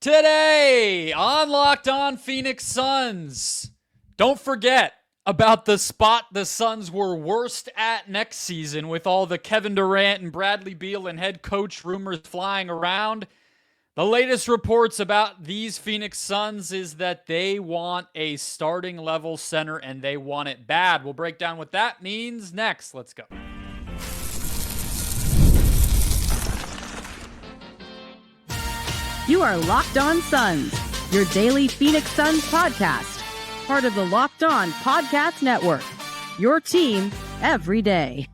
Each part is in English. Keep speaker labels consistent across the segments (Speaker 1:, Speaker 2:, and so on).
Speaker 1: Today on Locked On Phoenix Suns, don't forget about the spot the Suns were worst at next season with all the Kevin Durant and Bradley Beal and head coach rumors flying around. The latest reports about these Phoenix Suns is that they want a starting level center and they want it bad. We'll break down what that means next. Let's go.
Speaker 2: You are Locked On Suns, your daily Phoenix Suns podcast, part of the Locked On Podcast Network, your team every day.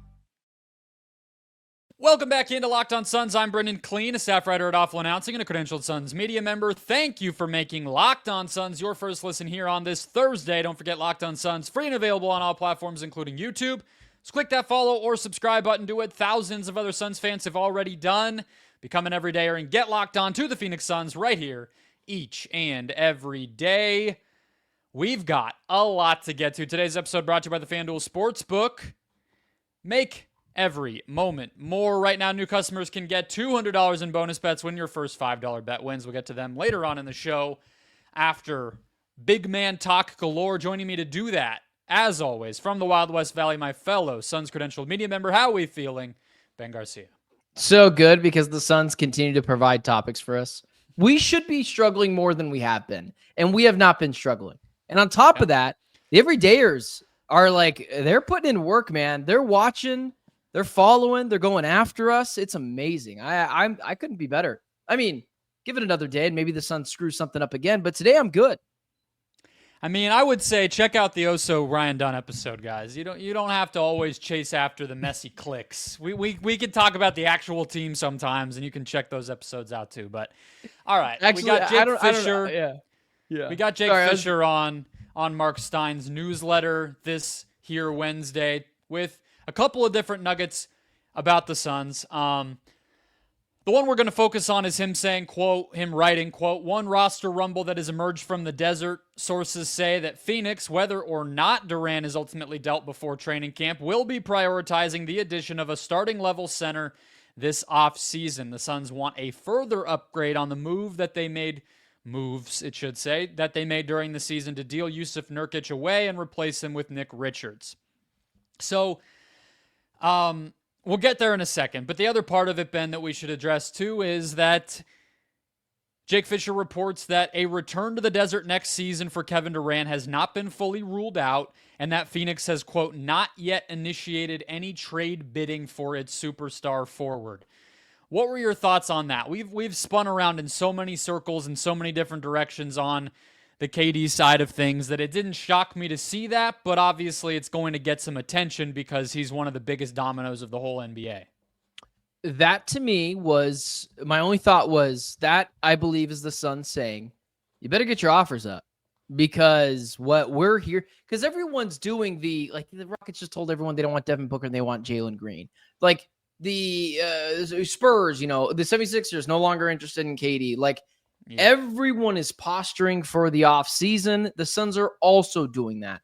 Speaker 1: Welcome back into Locked On Suns. I'm Brendon, Kleen, a staff writer at Awful Announcing and a credentialed Suns media member. Thank you for making Locked On Suns your first listen here on this Thursday. Don't forget Locked On Suns, free and available on all platforms, including YouTube. Just click that follow or subscribe button. Do it. Thousands of other Suns fans have already done. Become an everydayer and get locked on to the Phoenix Suns right here each and every day. We've got a lot to get to. Today's episode brought to you by the FanDuel Sportsbook. Make every moment more. Right now, new customers can get $200 in bonus bets when your first $5 bet wins. We'll get to them later on in the show after big man talk galore. Joining me to do that, as always, from the Wild West Valley, my fellow Suns credentialed media member. How are we feeling? Ben Garcia.
Speaker 3: So good, because the Suns continue to provide topics for us. We should be struggling more than we have been, and we have not been struggling. And on top of that, the everydayers are like, they're putting in work, man. They're watching, they're following, they're going after us. It's amazing. I couldn't be better. I mean, give it another day and maybe the Suns screw something up again, but today I'm good.
Speaker 1: I mean, I would say check out the Oso Ryan Dunn episode, guys. You don't have to always chase after the messy clicks. We could talk about the actual team sometimes, and you can check those episodes out too. But all right,
Speaker 3: actually,
Speaker 1: we got Jake Fisher.
Speaker 3: Yeah.
Speaker 1: We got Jake Fisher on Mark Stein's newsletter this here Wednesday with a couple of different nuggets about the Suns. The one we're going to focus on is him saying, quote, him writing, quote, one roster rumble that has emerged from the desert. Sources say that Phoenix, whether or not Durant is ultimately dealt before training camp, will be prioritizing the addition of a starting level center this offseason. The Suns want a further upgrade on the moves, that they made during the season to deal Jusuf Nurkic away and replace him with Nick Richards. So, we'll get there in a second, but the other part of it, Ben, that we should address too is that Jake Fisher reports that a return to the desert next season for Kevin Durant has not been fully ruled out, and that Phoenix has, quote, not yet initiated any trade bidding for its superstar forward. What were your thoughts on that? We've spun around in so many circles in so many different directions on the KD side of things that it didn't shock me to see that, but obviously it's going to get some attention because he's one of the biggest dominoes of the whole NBA.
Speaker 3: That to me was, my only thought was that I believe is the Suns saying, you better get your offers up, because what we're here, because everyone's doing the Rockets just told everyone they don't want Devin Booker and they want Jalen Green. Like the Spurs, the 76ers no longer interested in KD. Yeah. Everyone is posturing for the offseason. The Suns are also doing that.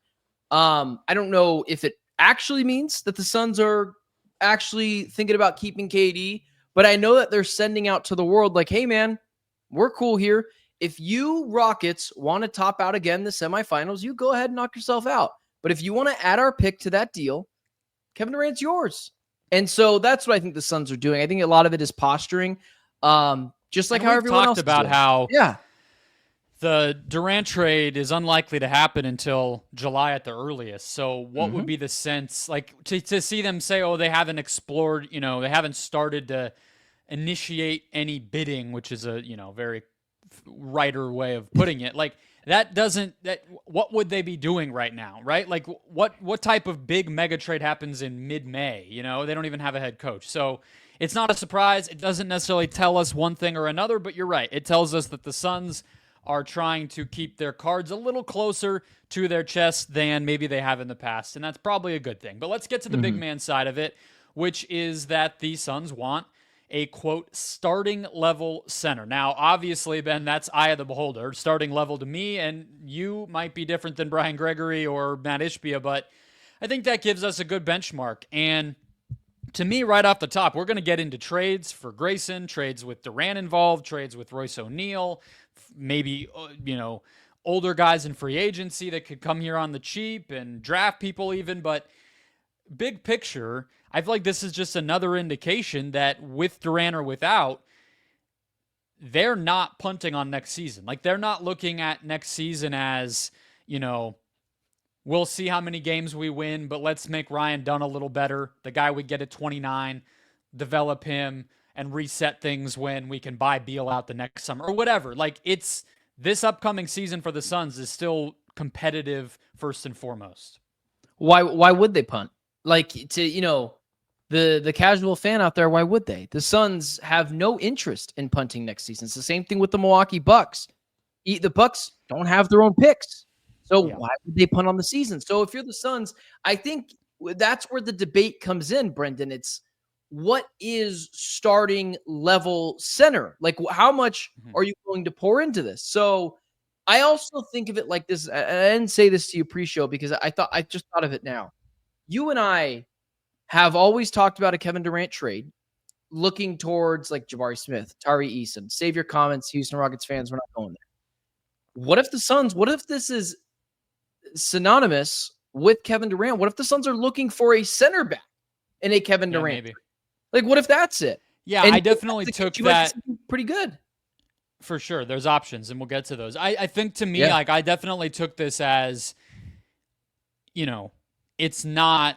Speaker 3: I don't know if it actually means that the Suns are actually thinking about keeping KD, but I know that they're sending out to the world like, hey, man, we're cool here. If you Rockets want to top out again the semifinals, you go ahead and knock yourself out. But if you want to add our pick to that deal, Kevin Durant's yours. And so that's what I think the Suns are doing. I think a lot of it is posturing. Just like how everyone else
Speaker 1: talked about how the Durant trade is unlikely to happen until July at the earliest. So what would be the sense, like to see them say, oh, they haven't explored, they haven't started to initiate any bidding, which is a, very writer way of putting it. Like what would they be doing right now? Right. Like what type of big mega trade happens in mid-May? They don't even have a head coach. So it's not a surprise. It doesn't necessarily tell us one thing or another, but you're right. It tells us that the Suns are trying to keep their cards a little closer to their chest than maybe they have in the past, and that's probably a good thing. But let's get to the big man side of it, which is that the Suns want a, quote, starting level center. Now, obviously, Ben, that's eye of the beholder. Starting level to me, and you might be different than Brian Gregory or Matt Ishbia, but I think that gives us a good benchmark. And to me, right off the top, we're going to get into trades for Grayson, trades with Durant involved, trades with Royce O'Neal, maybe, older guys in free agency that could come here on the cheap and draft people even. But big picture, I feel like this is just another indication that with Durant or without, they're not punting on next season. Like, they're not looking at next season as, we'll see how many games we win, but let's make Ryan Dunn a little better. The guy we get at 29, develop him and reset things when we can buy Beal out the next summer or whatever. Like, it's this upcoming season for the Suns is still competitive first and foremost.
Speaker 3: Why would they punt? Like, to, the casual fan out there, why would they? The Suns have no interest in punting next season. It's the same thing with the Milwaukee Bucks. The Bucks don't have their own picks. So why would they punt on the season? So if you're the Suns, I think that's where the debate comes in, Brendon. It's what is starting level center? Like, how much are you willing to pour into this? So I also think of it like this. I didn't say this to you pre-show because I just thought of it now. You and I have always talked about a Kevin Durant trade, looking towards like Jabari Smith, Tari Eason. Save your comments, Houston Rockets fans. We're not going there. What if this is synonymous with Kevin Durant? What if the Suns are looking for a center back in a Kevin Durant? Maybe. Like, what if that's it?
Speaker 1: Yeah, and I definitely took that.
Speaker 3: Pretty good.
Speaker 1: For sure. There's options, and we'll get to those. I think to me, like, I definitely took this as, it's not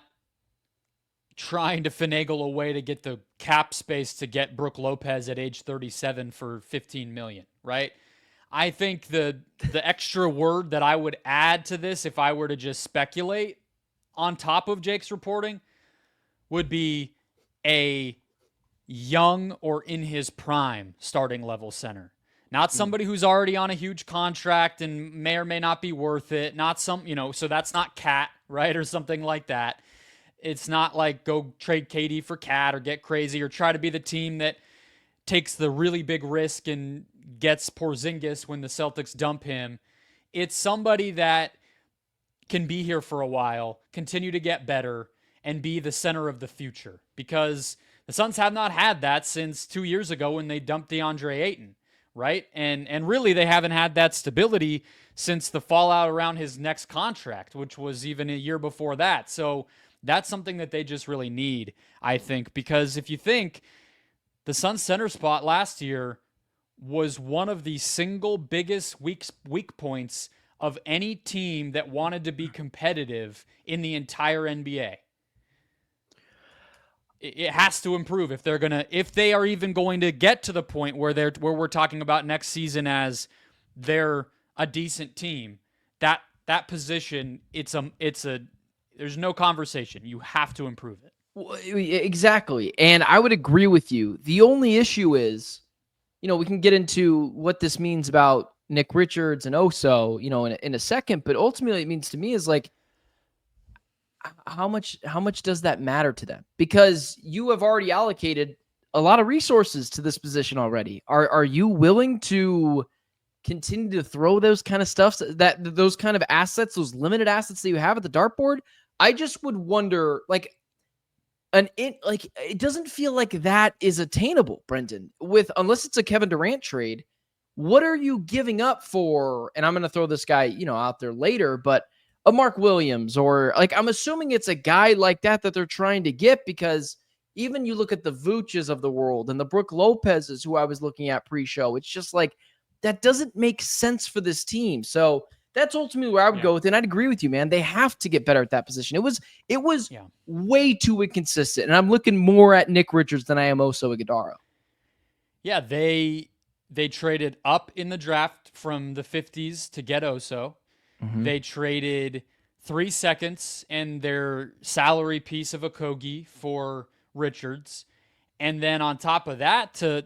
Speaker 1: trying to finagle a way to get the cap space to get Brook Lopez at age 37 for $15 million, right? I think the extra word that I would add to this, if I were to just speculate on top of Jake's reporting, would be a young or in his prime starting level center. Not somebody who's already on a huge contract and may or may not be worth it. Not so that's not Cat, right? Or something like that. It's not like go trade KD for Cat or get crazy or try to be the team that takes the really big risk and gets Porzingis when the Celtics dump him. It's somebody that can be here for a while, continue to get better, and be the center of the future. Because the Suns have not had that since 2 years ago when they dumped DeAndre Ayton, right? And really they haven't had that stability since the fallout around his next contract, which was even a year before that. So that's something that they just really need, I think, because if you think the Suns center spot last year was one of the single biggest weak points of any team that wanted to be competitive in the entire NBA. It has to improve if they are even going to get to the point where we're talking about next season as they're a decent team. That position, there's no conversation. You have to improve it.
Speaker 3: Well, exactly. And I would agree with you. The only issue is, we can get into what this means about Nick Richards and Oso, in a second, but ultimately it means to me is like, how much does that matter to them? Because you have already allocated a lot of resources to this position already. Are you willing to continue to throw those kind of stuff, those kind of assets, those limited assets that you have at the dartboard? I just would wonder, it doesn't feel like that is attainable, Brendon. Unless it's a Kevin Durant trade, what are you giving up for? And I'm going to throw this guy, out there later, but a Mark Williams or I'm assuming it's a guy like that they're trying to get, because even you look at the Vooches of the world and the Brook Lopez's who I was looking at pre-show, it's just like that doesn't make sense for this team. So that's ultimately where I would go with it. And I'd agree with you, man. They have to get better at that position. It was way too inconsistent. And I'm looking more at Nick Richards than I am Oso Ighodaro. Yeah,
Speaker 1: they traded up in the draft from the 50s to get Oso. Mm-hmm. They traded 3 seconds and their salary piece of Okogie for Richards. And then on top of that, to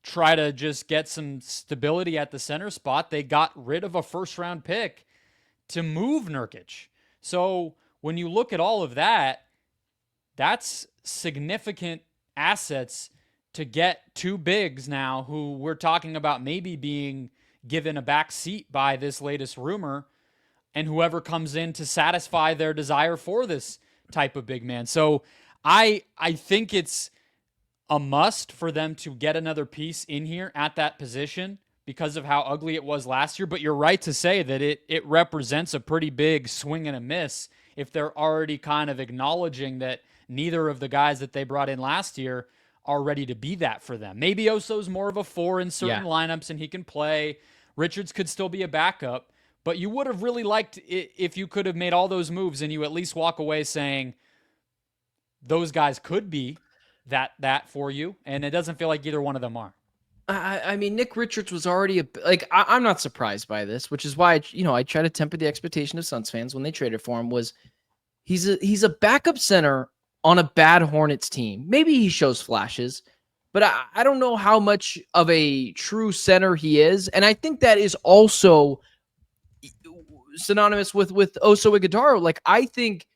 Speaker 1: try to just get some stability at the center spot, they got rid of a first-round pick to move Nurkic. So when you look at all of that, that's significant assets to get two bigs now who we're talking about maybe being given a back seat by this latest rumor and whoever comes in to satisfy their desire for this type of big man. So I think it's a must for them to get another piece in here at that position, because of how ugly it was last year, but you're right to say that it represents a pretty big swing and a miss if they're already kind of acknowledging that neither of the guys that they brought in last year are ready to be that for them. Maybe Oso's more of a 4 in certain lineups and he can play. Richards could still be a backup, but you would have really liked it if you could have made all those moves and you at least walk away saying those guys could be that for you, and it doesn't feel like either one of them are.
Speaker 3: I mean, Nick Richards was already I'm not surprised by this, which is why I try to temper the expectation of Suns fans when they traded for him. Was he's a backup center on a bad Hornets team? Maybe he shows flashes, but I don't know how much of a true center he is, and I think that is also synonymous with Oso Ighodaro. Like, I think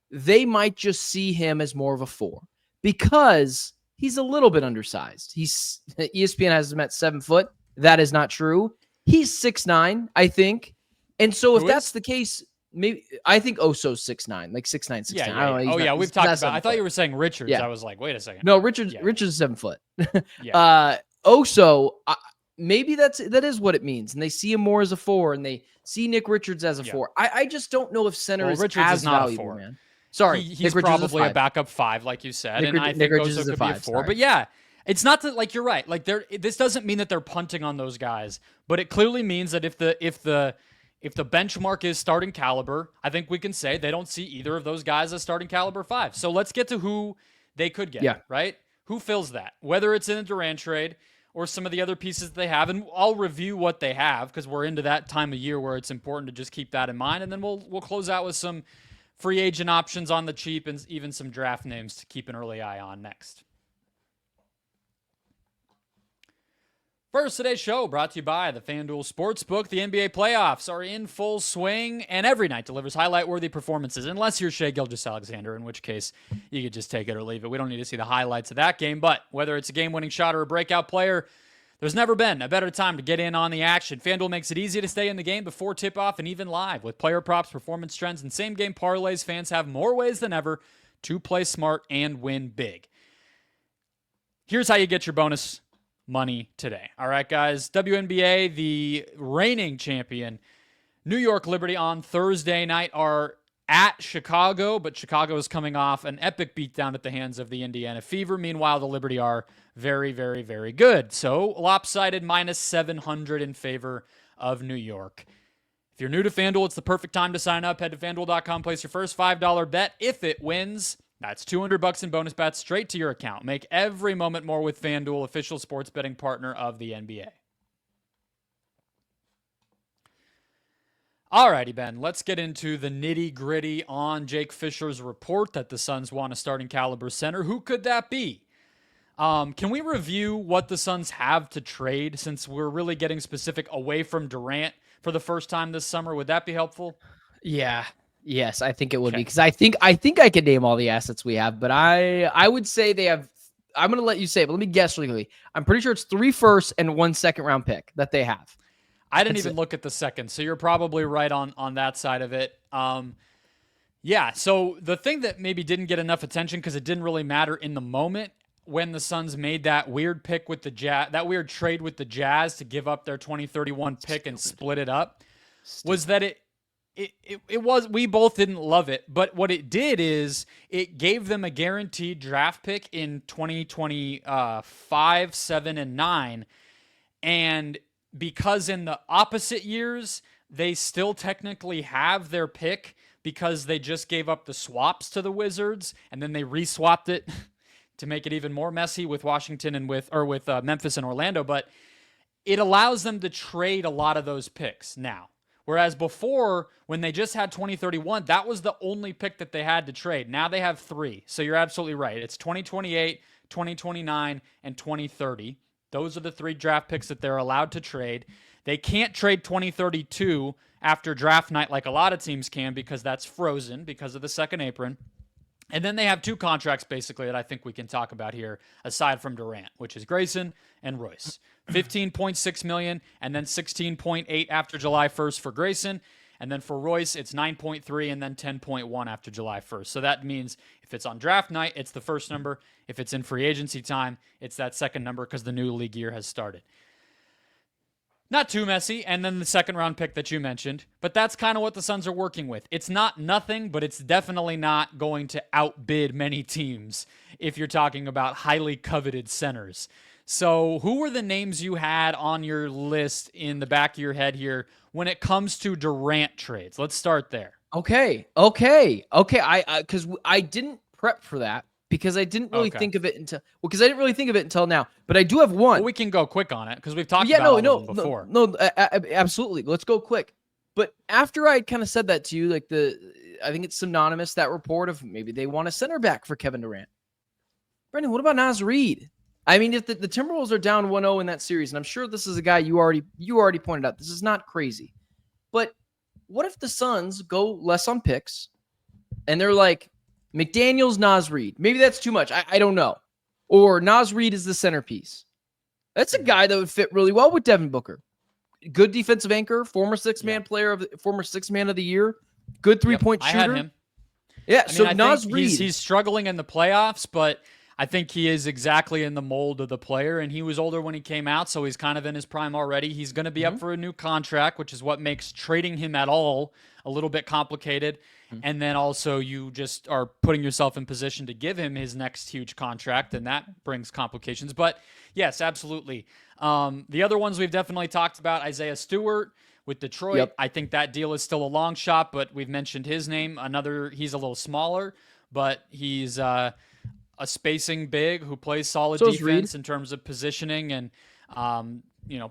Speaker 3: they might just see him as more of a 4 because he's a little bit undersized. ESPN has him at 7 foot. That is not true. He's 6'9", I think. And so if that's the case, maybe I think Oso's 6'9", like 6'9", 6'9".
Speaker 1: Yeah.
Speaker 3: I don't know,
Speaker 1: We've talked about. I thought you were saying Richards. Yeah. I was like, wait a second.
Speaker 3: No, Richards is 7 foot.
Speaker 1: Yeah.
Speaker 3: Oso, maybe that is what it means, and they see him more as a 4, and they see Nick Richards as a 4. I just don't know if center is
Speaker 1: Richards
Speaker 3: as
Speaker 1: is not
Speaker 3: valuable,
Speaker 1: a 4.
Speaker 3: man. Sorry,
Speaker 1: he's probably a backup 5, like you said, and I think Oso could be a 4.
Speaker 3: Sorry.
Speaker 1: But yeah, it's not that, like, you're right. Like, this doesn't mean that they're punting on those guys, but it clearly means that if the benchmark is starting caliber, I think we can say they don't see either of those guys as starting caliber 5. So let's get to who they could get. Right? Who fills that? Whether it's in a Durant trade or some of the other pieces they have, and I'll review what they have because we're into that time of year where it's important to just keep that in mind, and then we'll close out with some free agent options on the cheap and even some draft names to keep an early eye on next. First, today's show brought to you by the FanDuel Sportsbook. The NBA playoffs are in full swing, and every night delivers highlight-worthy performances, unless you're Shai Gilgeous-Alexander, in which case you could just take it or leave it. We don't need to see the highlights of that game, but whether it's a game-winning shot or a breakout player, there's never been a better time to get in on the action. FanDuel makes it easy to stay in the game before tip-off and even live. With player props, performance trends, and same-game parlays, fans have more ways than ever to play smart and win big. Here's how you get your bonus money today. All right, guys. WNBA, the reigning champion, New York Liberty on Thursday night are at Chicago, but Chicago is coming off an epic beatdown at the hands of the Indiana Fever. Meanwhile, the Liberty are very, very, very good. So lopsided -700 in favor of New York. If you're new to FanDuel, it's the perfect time to sign up. Head to FanDuel.com, place your first $5 bet. If it wins, that's $200 in bonus bets straight to your account. Make every moment more with FanDuel, official sports betting partner of the NBA. Alrighty, Ben, let's get into the nitty-gritty on Jake Fisher's report that the Suns want a starting caliber center. Who could that be? Can we review what the Suns have to trade, since we're really getting specific away from Durant for the first time this summer? Would that be helpful?
Speaker 3: Yeah. Yes, I think it would be, because I think I could name all the assets we have, but I would say they have. I'm going to let you say it, but let me guess really quickly. I'm pretty sure it's 3 firsts and 1 second-round pick that they have.
Speaker 1: I didn't even look at the second, so you're probably right on that side of it. Yeah, so the thing that maybe didn't get enough attention because it didn't really matter in the moment when the Suns made that weird pick with the Jazz, that weird trade with the Jazz to give up their 2031 pick and split it up, was that it was, we both didn't love it, but what it did is it gave them a guaranteed draft pick in 2025, 7, and 9, and because in the opposite years, they still technically have their pick because they just gave up the swaps to the Wizards, and then they re-swapped it to make it even more messy with Washington and with Memphis and Orlando. But it allows them to trade a lot of those picks now. Whereas before, when they just had 2031, that was the only pick that they had to trade. Now they have 3. So you're absolutely right. It's 2028, 2029, and 2030. Those are the 3 draft picks that they're allowed to trade. They can't trade 2032 after draft night like a lot of teams can, because that's frozen because of the second apron. And then they have 2 contracts basically that I think we can talk about here aside from Durant, which is Grayson and Royce. $15.6 million and then $16.8 after July 1st for Grayson. And then for Royce, it's 9.3 and then 10.1 after July 1st. So that means if it's on draft night, it's the first number. If it's in free agency time, it's that second number because the new league year has started. Not too messy, and then the second round pick that you mentioned. But that's kind of what the Suns are working with. It's not nothing, but it's definitely not going to outbid many teams if you're talking about highly coveted centers. So who were the names you had on your list in the back of your head here when it comes to Durant trades? Let's start there.
Speaker 3: Okay. Because I didn't prep for that because I didn't really think of it until now. But I do have one.
Speaker 1: Well, we can go quick on it because we've talked about all of them before.
Speaker 3: Absolutely. Let's go quick. But after I kind of said that to you, like I think it's synonymous, that report of maybe they want a center back for Kevin Durant. Brendon, what about Naz Reid? I mean, if the Timberwolves are down 1-0 in that series, and I'm sure this is a guy you already pointed out, this is not crazy. But what if the Suns go less on picks and they're like, McDaniels, Naz Reid? Maybe that's too much. I don't know. Or Naz Reid is the centerpiece. That's a guy that would fit really well with Devin Booker. Good defensive anchor, former six-man of the year, good three-point shooter.
Speaker 1: I had him.
Speaker 3: Yeah, I Naz Reid.
Speaker 1: He's struggling in the playoffs, but I think he is exactly in the mold of the player, and he was older when he came out, so he's kind of in his prime already. He's going to be up for a new contract, which is what makes trading him at all a little bit complicated. And then also you just are putting yourself in position to give him his next huge contract, and that brings complications. But yes, absolutely. The other ones we've definitely talked about, Isaiah Stewart with Detroit.
Speaker 3: Yep.
Speaker 1: I think that deal is still a long shot, but we've mentioned his name. He's a little smaller, but he's a spacing big who plays solid defense in terms of positioning and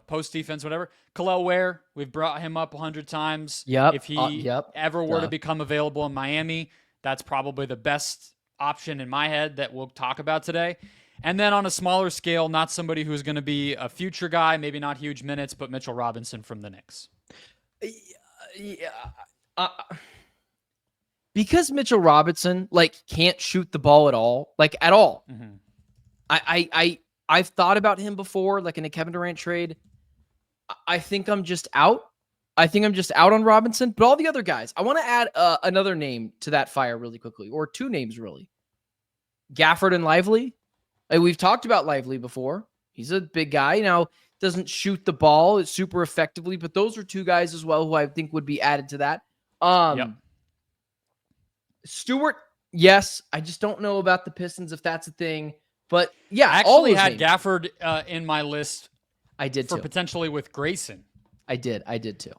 Speaker 1: post defense, whatever. Khalil Ware, we've brought him up 100 times.
Speaker 3: Yep.
Speaker 1: If he ever were to become available in Miami, that's probably the best option in my head that we'll talk about today. And then on a smaller scale, not somebody who's going to be a future guy, maybe not huge minutes, but Mitchell Robinson from the Knicks.
Speaker 3: Because Mitchell Robinson can't shoot the ball at all. I've thought about him before, in a Kevin Durant trade. I think I'm just out. On Robinson, but all the other guys, I want to add another name to that fire really quickly, or two names really. Gafford and Lively. We've talked about Lively before. He's a big guy. Now, doesn't shoot the ball super effectively, but those are two guys as well who I think would be added to that. Stewart, yes. I just don't know about the Pistons if that's a thing. But yeah,
Speaker 1: I actually had Gafford in my list.
Speaker 3: I did
Speaker 1: for
Speaker 3: too.
Speaker 1: Potentially with Grayson.
Speaker 3: I did too.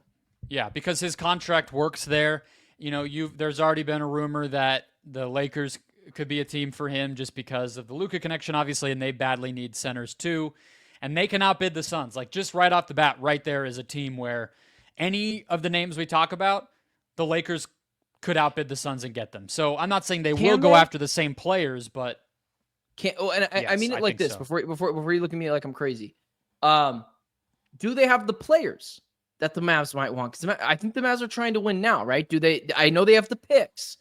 Speaker 1: Yeah, because his contract works there. There's already been a rumor that the Lakers could be a team for him just because of the Luka connection, obviously, and they badly need centers too. And they can outbid the Suns. Just right off the bat, right there is a team where any of the names we talk about, the Lakers could outbid the Suns and get them. So I'm not saying they will go after the same players, but
Speaker 3: I mean it like this so. before you look at me like I'm crazy. Do they have the players that the Mavs might want? Because I think the Mavs are trying to win now, right? I know they have the picks,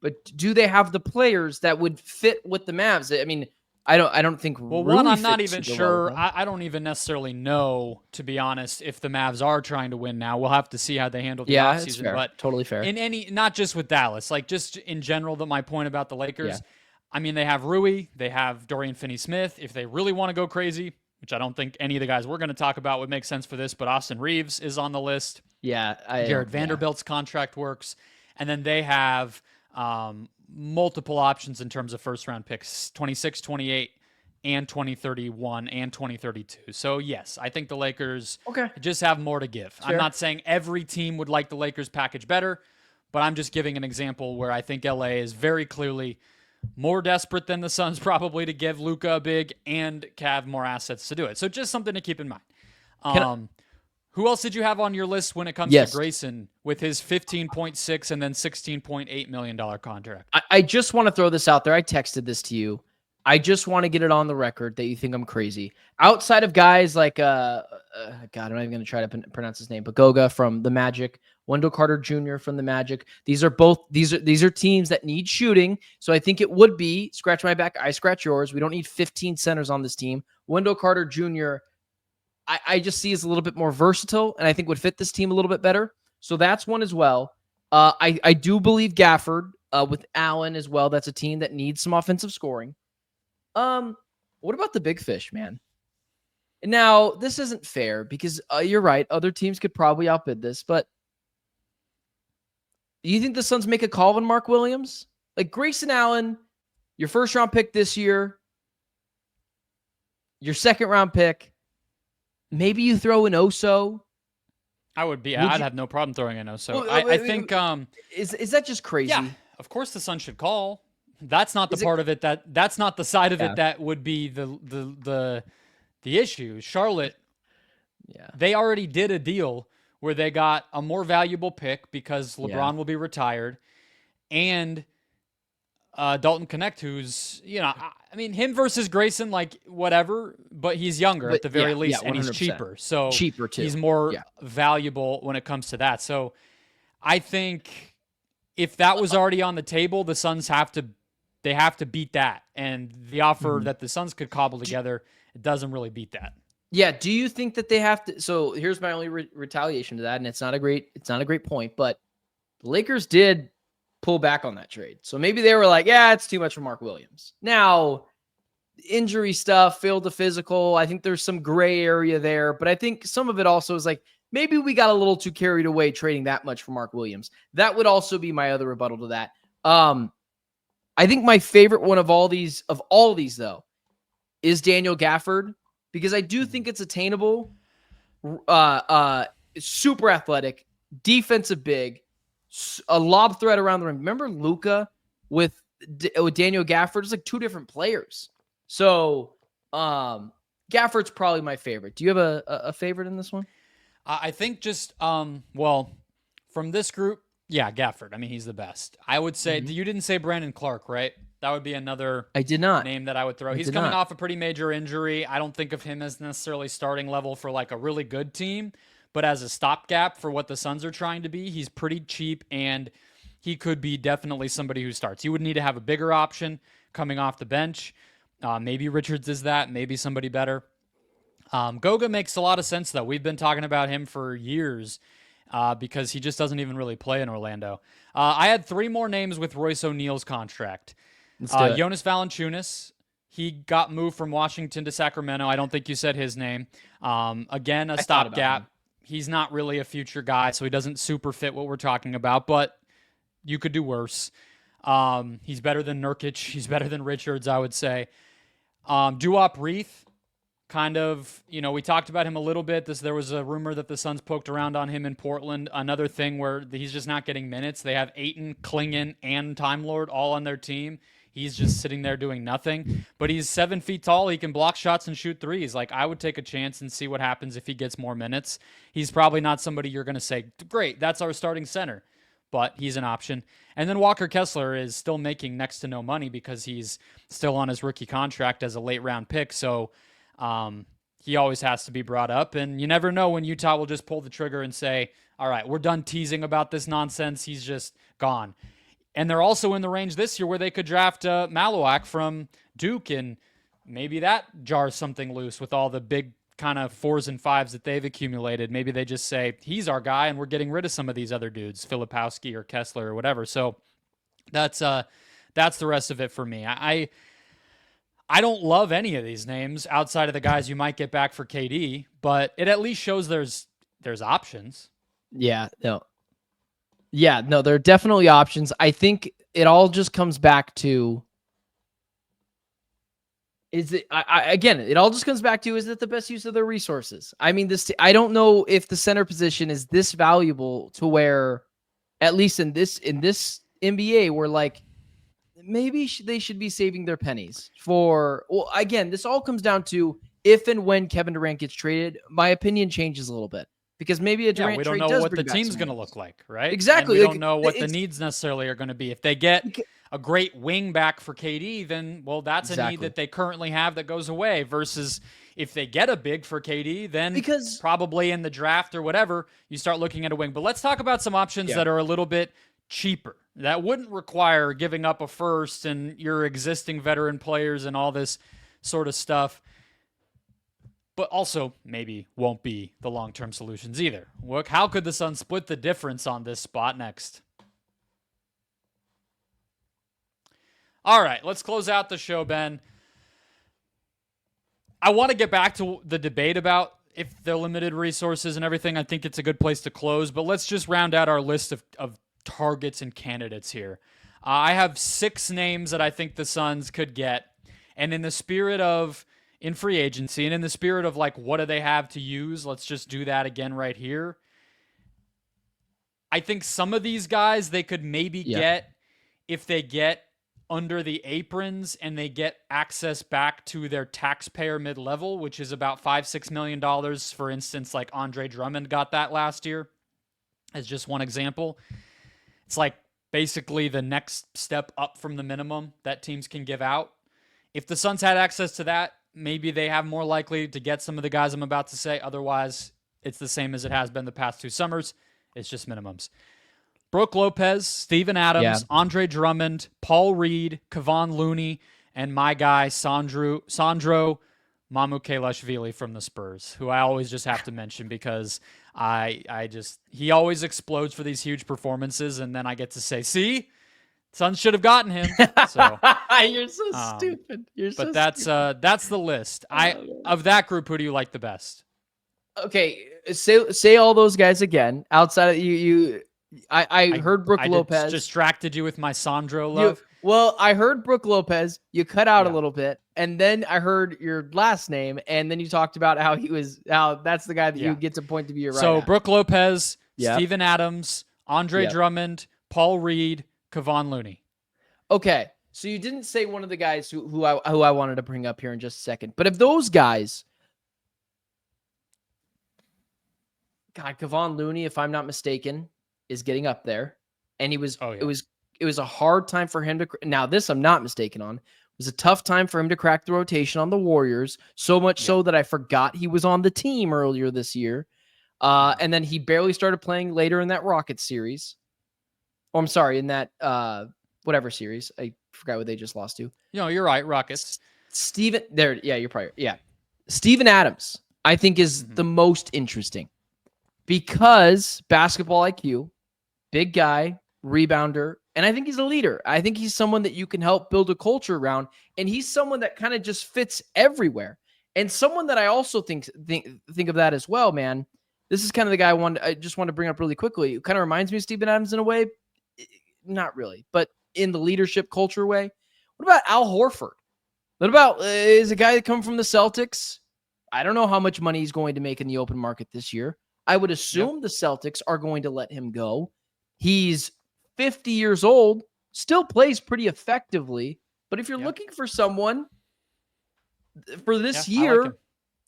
Speaker 3: but do they have the players that would fit with the Mavs? I mean, I don't think.
Speaker 1: Well, really I'm not even sure. I don't even necessarily know, to be honest, if the Mavs are trying to win now. We'll have to see how they handle the offseason.
Speaker 3: Fair.
Speaker 1: But
Speaker 3: totally fair.
Speaker 1: Not just with Dallas, just in general. My point about the Lakers. Yeah. I mean, they have Rui, they have Dorian Finney-Smith. If they really want to go crazy, which I don't think any of the guys we're going to talk about would make sense for this, but Austin Reeves is on the list.
Speaker 3: Yeah,
Speaker 1: Jared Vanderbilt's contract works, and then they have multiple options in terms of first-round picks, 26, 28, and 2031 and 2032. So, yes, I think the Lakers just have more to give. Sure. I'm not saying every team would like the Lakers package better, but I'm just giving an example where I think LA is very clearly more desperate than the Suns probably to give Luka a big and have more assets to do it. So just something to keep in mind. Who else did you have on your list when it comes to Grayson with his $15.6 and then $16.8 million contract?
Speaker 3: I just want to throw this out there. I texted this to you. I just want to get it on the record that you think I'm crazy. Outside of guys like, God, I'm not even going to try to pronounce his name, but Goga from the Magic, Wendell Carter Jr. from the Magic. These are teams that need shooting. So I think it would be scratch my back, I scratch yours. We don't need 15 centers on this team. Wendell Carter Jr., I just see as a little bit more versatile and I think would fit this team a little bit better. So that's one as well. I do believe Gafford with Allen as well. That's a team that needs some offensive scoring. What about the big fish, man? Now, this isn't fair because you're right. Other teams could probably outbid this, but do you think the Suns make a call on Mark Williams? Like Grayson Allen, your first round pick this year, your second round pick, maybe you throw an Oso.
Speaker 1: I'd have no problem throwing in Oso.
Speaker 3: Well,
Speaker 1: I think
Speaker 3: is that just crazy?
Speaker 1: Yeah, of course the Suns should call. That's not the
Speaker 3: Is it-
Speaker 1: part of it that's not the side of
Speaker 3: Yeah.
Speaker 1: it that would be the issue. Charlotte,
Speaker 3: Yeah.
Speaker 1: they already did a deal where they got a more valuable pick because LeBron will be retired, and Dalton Connect, who's, I mean, him versus Grayson, like, whatever, but he's younger at the very least, and he's
Speaker 3: 100%.
Speaker 1: cheaper. So
Speaker 3: Cheaper, too.
Speaker 1: he's more
Speaker 3: Yeah.
Speaker 1: valuable when it comes to that. So I think if that was already on the table, the Suns have to beat that. And the offer that the Suns could cobble together, it doesn't really beat that.
Speaker 3: Yeah. Do you think that they have to? So here's my only retaliation to that, and it's not a great point, but the Lakers did pull back on that trade. So maybe they were like, yeah, it's too much for Mark Williams. Now, injury stuff, failed the physical. I think there's some gray area there, but I think some of it also is like, maybe we got a little too carried away trading that much for Mark Williams. That would also be my other rebuttal to that. I think my favorite one of all of these though is Daniel Gafford, because I do think it's attainable, super athletic, defensive big, a lob threat around the rim. Remember Luka with Daniel Gafford? It's like two different players. So Gafford's probably my favorite. Do you have a favorite in this one?
Speaker 1: I think just, from this group, yeah, Gafford. I mean, he's the best. I would say, you didn't say Brandon Clark, right? That would be another
Speaker 3: I did not.
Speaker 1: name that I would throw. He's coming off a pretty major injury. I don't think of him as necessarily starting level for like a really good team, but as a stopgap for what the Suns are trying to be, he's pretty cheap, and he could be definitely somebody who starts. You would need to have a bigger option coming off the bench. Maybe Richards is that, maybe somebody better. Goga makes a lot of sense, though. We've been talking about him for years because he just doesn't even really play in Orlando. I had three more names with Royce O'Neal's contract. Jonas Valanciunas, he got moved from Washington to Sacramento. I don't think you said his name. Again, a stopgap. He's not really a future guy, so he doesn't super fit what we're talking about, but you could do worse. He's better than Nurkic. He's better than Richards, I would say. Duop Reith, kind of, we talked about him a little bit. There was a rumor that the Suns poked around on him in Portland. Another thing where he's just not getting minutes. They have Ayton, Kleen, and Time Lord all on their team. He's just sitting there doing nothing. But he's 7 feet tall. He can block shots and shoot threes. Like, I would take a chance and see what happens if he gets more minutes. He's probably not somebody you're going to say, great, that's our starting center. But he's an option. And then Walker Kessler is still making next to no money because he's still on his rookie contract as a late round pick. So he always has to be brought up. And you never know when Utah will just pull the trigger and say, all right, we're done teasing about this nonsense. He's just gone. And they're also in the range this year where they could draft Malawak from Duke, and maybe that jars something loose with all the big kind of 4s and 5s that they've accumulated. Maybe they just say, he's our guy, and we're getting rid of some of these other dudes, Filipowski or Kessler or whatever. So that's the rest of it for me. I don't love any of these names outside of the guys you might get back for KD, but it at least shows there's options.
Speaker 3: Yeah, no, there are definitely options. I think it all just comes back to, it all just comes back to, is it the best use of their resources? I mean, I don't know if the center position is this valuable to where, at least in this NBA, where like, maybe they should be saving their pennies for, well, again, this all comes down to if and when Kevin Durant gets traded. My opinion changes a little bit. Because maybe a Durant trade does bring back some.
Speaker 1: We don't know what the team's going to look like, right?
Speaker 3: Exactly.
Speaker 1: And we don't know what the needs necessarily are going to be. If they get a great wing back for KD, then, well, that's a need that they currently have that goes away. Versus if they get a big for KD, then probably in the draft or whatever, you start looking at a wing. But let's talk about some options that are a little bit cheaper. That wouldn't require giving up a first and your existing veteran players and all this sort of stuff. But also maybe won't be the long-term solutions either. Look, how could the Suns split the difference on this spot next? All right, let's close out the show, Ben. I want to get back to the debate about if they're limited resources and everything. I think it's a good place to close, but let's just round out our list of targets and candidates here. I have 6 names that I think the Suns could get. And in the spirit of in free agency and in the spirit of like, what do they have to use? Let's just do that again right here. I think some of these guys they could maybe get if they get under the aprons and they get access back to their taxpayer mid-level, which is about $5-6 million. For instance, like Andre Drummond got that last year as just one example. It's like basically the next step up from the minimum that teams can give out. If the Suns had access to that, maybe they have more likely to get some of the guys I'm about to say. Otherwise, it's the same as it has been the past 2 summers. It's just minimums. Brook Lopez, Steven Adams, Andre Drummond, Paul Reed, Kevon Looney, and my guy, Sandro Mamukelashvili from the Spurs, who I always just have to mention because he always explodes for these huge performances, and then I get to say, see, Suns should have gotten him. So
Speaker 3: you're so stupid.
Speaker 1: But that's the list. Of that group, who do you like the best?
Speaker 3: Okay, say all those guys again. Outside of I heard Brook Lopez.
Speaker 1: I distracted you with my Sandro love.
Speaker 3: I heard Brook Lopez. You cut out a little bit, and then I heard your last name, and then you talked about how that's the guy that you get to point to be your right.
Speaker 1: So Brook Lopez, Steven Adams, Andre Drummond, Paul Reed, Kevon Looney.
Speaker 3: Okay, so you didn't say one of the guys who I wanted to bring up here in just a second, but if those guys, God, Kevon Looney, if I'm not mistaken, is getting up there, and it was a hard time for him to. Now this I'm not mistaken on. It was a tough time for him to crack the rotation on the Warriors. So much so that I forgot he was on the team earlier this year, and then he barely started playing later in that Rockets series. Oh, I'm sorry, in that whatever series. I forgot what they just lost to.
Speaker 1: You're right, Rockets.
Speaker 3: Steven you're probably Steven Adams, I think, is the most interesting because basketball IQ. Big guy, rebounder, and I think he's a leader. I think he's someone that you can help build a culture around, and he's someone that kind of just fits everywhere. And someone that I also think of that as well, man. This is kind of the guy I just want to bring up really quickly. It kind of reminds me of Steven Adams in a way. Not really, but in the leadership culture way. What about Al Horford? What about is a guy that come from the Celtics? I don't know how much money he's going to make in the open market this year. I would assume the Celtics are going to let him go. He's 50 years old, still plays pretty effectively. But if you're looking for someone for this year,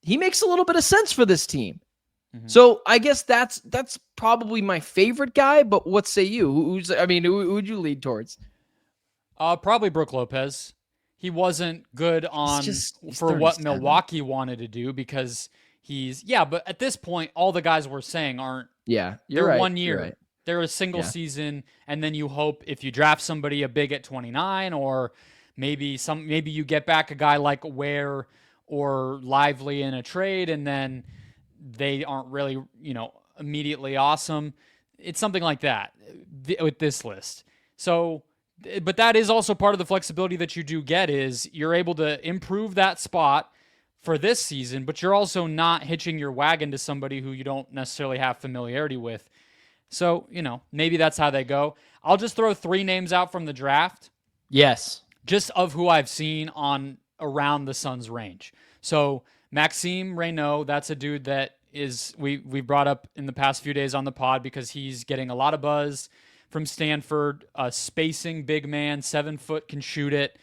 Speaker 3: he makes a little bit of sense for this team. Mm-hmm. So I guess that's probably my favorite guy. But what say you? Who would you lead towards?
Speaker 1: Probably Brook Lopez. He wasn't good for what Milwaukee wanted to do because but at this point, all the guys we're saying aren't.
Speaker 3: Yeah,
Speaker 1: they're
Speaker 3: right,
Speaker 1: 1 year.
Speaker 3: Right.
Speaker 1: They're a single season, and then you hope if you draft somebody a big at 29, or maybe you get back a guy like Ware or Lively in a trade, and then they aren't really immediately awesome. It's something like that with this list. So, but that is also part of the flexibility that you do get is you're able to improve that spot for this season, but you're also not hitching your wagon to somebody who you don't necessarily have familiarity with. So, maybe that's how they go. I'll just throw 3 names out from the draft.
Speaker 3: Yes.
Speaker 1: Just of who I've seen on around the Suns range. So, Maxime Reynaud, that's a dude that we brought up in the past few days on the pod because he's getting a lot of buzz from Stanford. Spacing big man, 7 foot, can shoot it.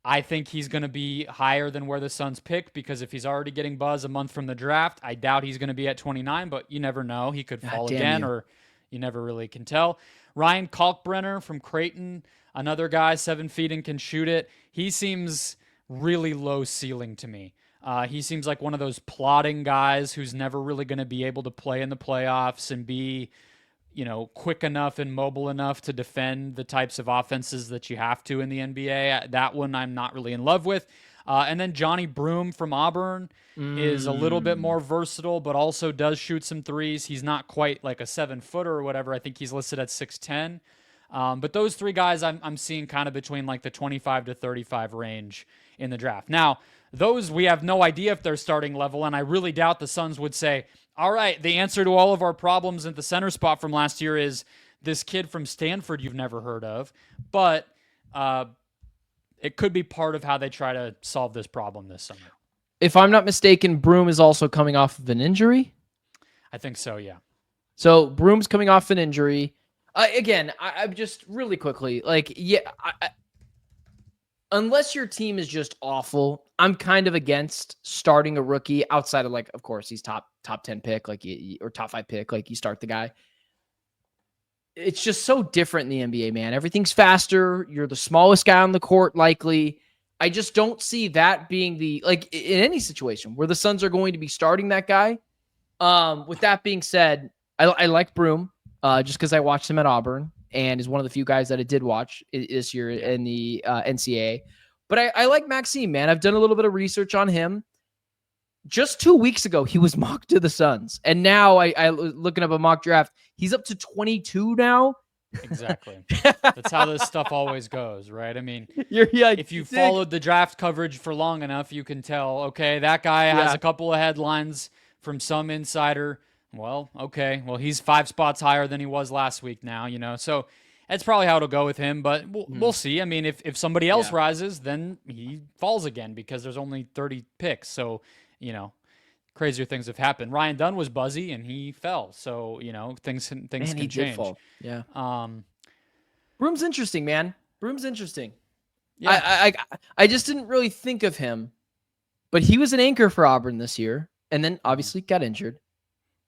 Speaker 1: I think he's going to be higher than where the Suns pick because if he's already getting buzz a month from the draft, I doubt he's going to be at 29, but you never know. He could fall again or you never really can tell. Ryan Kalkbrenner from Creighton, another guy, 7 feet and can shoot it. He seems really low ceiling to me. He seems like one of those plodding guys who's never really going to be able to play in the playoffs and be, quick enough and mobile enough to defend the types of offenses that you have to in the NBA. That one I'm not really in love with. And then Johnny Broome from Auburn is a little bit more versatile, but also does shoot some threes. He's not quite like a 7-footer or whatever. I think he's listed at 6'10". But those 3 guys I'm seeing kind of between like the 25 to 35 range in the draft. Now, those we have no idea if they're starting level, and I really doubt the Suns would say, all right, the answer to all of our problems at the center spot from last year is this kid from Stanford you've never heard of. But it could be part of how they try to solve this problem this summer.
Speaker 3: If I'm not mistaken, Broom is also coming off of an injury.
Speaker 1: I think so, yeah.
Speaker 3: So Broom's coming off an injury. I'm just really quickly, unless your team is just awful, I'm kind of against starting a rookie outside of, like, of course, he's top 10 pick, or top 5 pick, like you start the guy. It's just so different in the NBA, man. Everything's faster. You're the smallest guy on the court, likely. I just don't see that being in any situation where the Suns are going to be starting that guy. With that being said, I like Broom just because I watched him at Auburn and is one of the few guys that I did watch this year in the NCAA. But I like Maxime, man. I've done a little bit of research on him. Just 2 weeks ago, he was mocked to the Suns. And now I looking up a mock draft, he's up to 22 now.
Speaker 1: Exactly. That's how this stuff always goes, right? I mean, if you followed the draft coverage for long enough, you can tell, okay, that guy has a couple of headlines from some insider. Well, okay, well, he's 5 spots higher than he was last week now, So that's probably how it'll go with him, but we'll see. I mean, if somebody else rises, then he falls again because there's only 30 picks. So, crazier things have happened. Ryan Dunn was buzzy and he fell. So, things can change.
Speaker 3: Did fall. Yeah. Broom's interesting, man. Broom's interesting. Yeah. I just didn't really think of him, but he was an anchor for Auburn this year and then obviously got injured.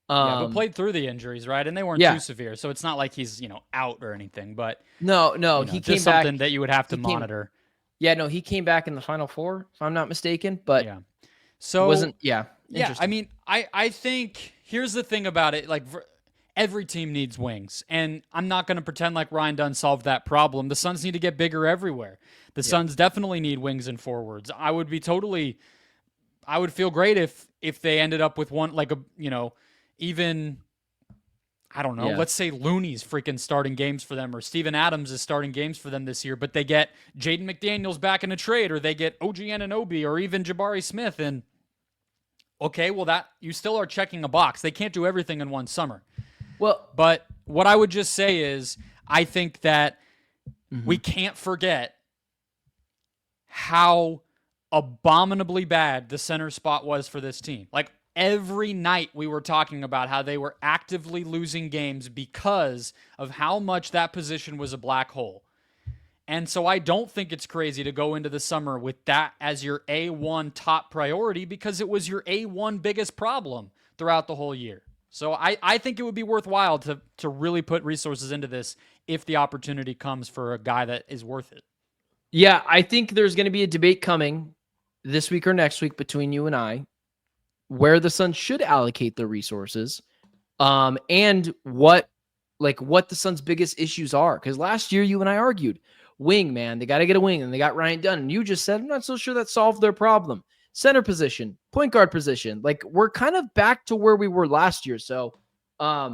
Speaker 1: But played through the injuries, right? And they weren't too severe. So it's not like he's, out or anything, but
Speaker 3: no, he came
Speaker 1: just
Speaker 3: back.
Speaker 1: Something that you would have to monitor.
Speaker 3: He came back in the Final Four, if I'm not mistaken, but
Speaker 1: so
Speaker 3: wasn't,
Speaker 1: I mean, I think here's the thing about it. Like, every team needs wings, and I'm not going to pretend like Ryan Dunn solved that problem. The Suns need to get bigger everywhere. The Suns definitely need wings and forwards. I would feel great if they ended up with one, like even, I don't know, let's say Looney's freaking starting games for them, or Steven Adams is starting games for them this year, but they get Jaden McDaniels back in a trade, or they get OG Anunoby, or even Jabari Smith, and okay, well, that you still are checking a box. They can't do everything in one summer.
Speaker 3: Well,
Speaker 1: but what I would just say is I think that we can't forget how abominably bad the center spot was for this team. Like, every night we were talking about how they were actively losing games because of how much that position was a black hole. And so I don't think it's crazy to go into the summer with that as your A1 top priority because it was your A1 biggest problem throughout the whole year. So I think it would be worthwhile to really put resources into this if the opportunity comes for a guy that is worth it.
Speaker 3: Yeah, I think there's going to be a debate coming this week or next week between you and I where the Suns should allocate their resources and what the Suns' biggest issues are. Because last year you and I argued, wing, man, they got to get a wing, and they got Ryan Dunn. And you just said, I'm not so sure that solved their problem. Center position, point guard position, we're kind of back to where we were last year. So I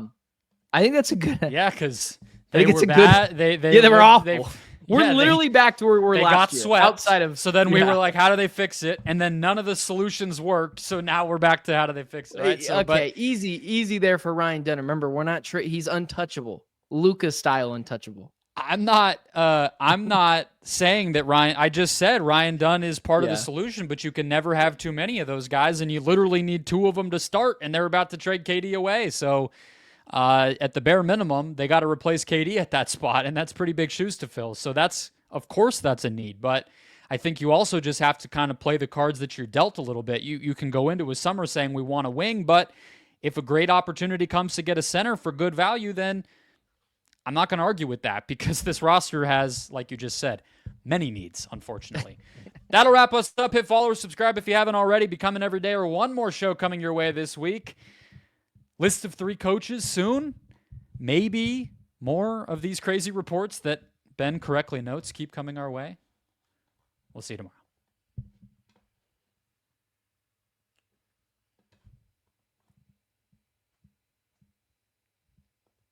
Speaker 3: think that's a good.
Speaker 1: Yeah, because
Speaker 3: they
Speaker 1: were bad.
Speaker 3: They were awful. We're literally back to where we were last year.
Speaker 1: They got swept.
Speaker 3: Outside of,
Speaker 1: so then we were like, how do they fix it? And then none of the solutions worked. So now we're back to how do they fix it? Right? So,
Speaker 3: okay, easy there for Ryan Dunn. Remember, we're not. He's untouchable, Luka style untouchable.
Speaker 1: I'm not saying that Ryan. I just said Ryan Dunn is part of the solution, but you can never have too many of those guys, and you literally need 2 of them to start. And they're about to trade KD away, so. At the bare minimum, they got to replace KD at that spot, and that's pretty big shoes to fill. So of course that's a need, but I think you also just have to kind of play the cards that you're dealt a little bit. You can go into a summer saying we want a wing, but if a great opportunity comes to get a center for good value, then I'm not going to argue with that because this roster has, like you just said, many needs, unfortunately. That'll wrap us up. Hit follow or subscribe if you haven't already. Become an everyday or one more show coming your way this week. List of 3 coaches soon. Maybe more of these crazy reports that Ben correctly notes keep coming our way. We'll see you tomorrow.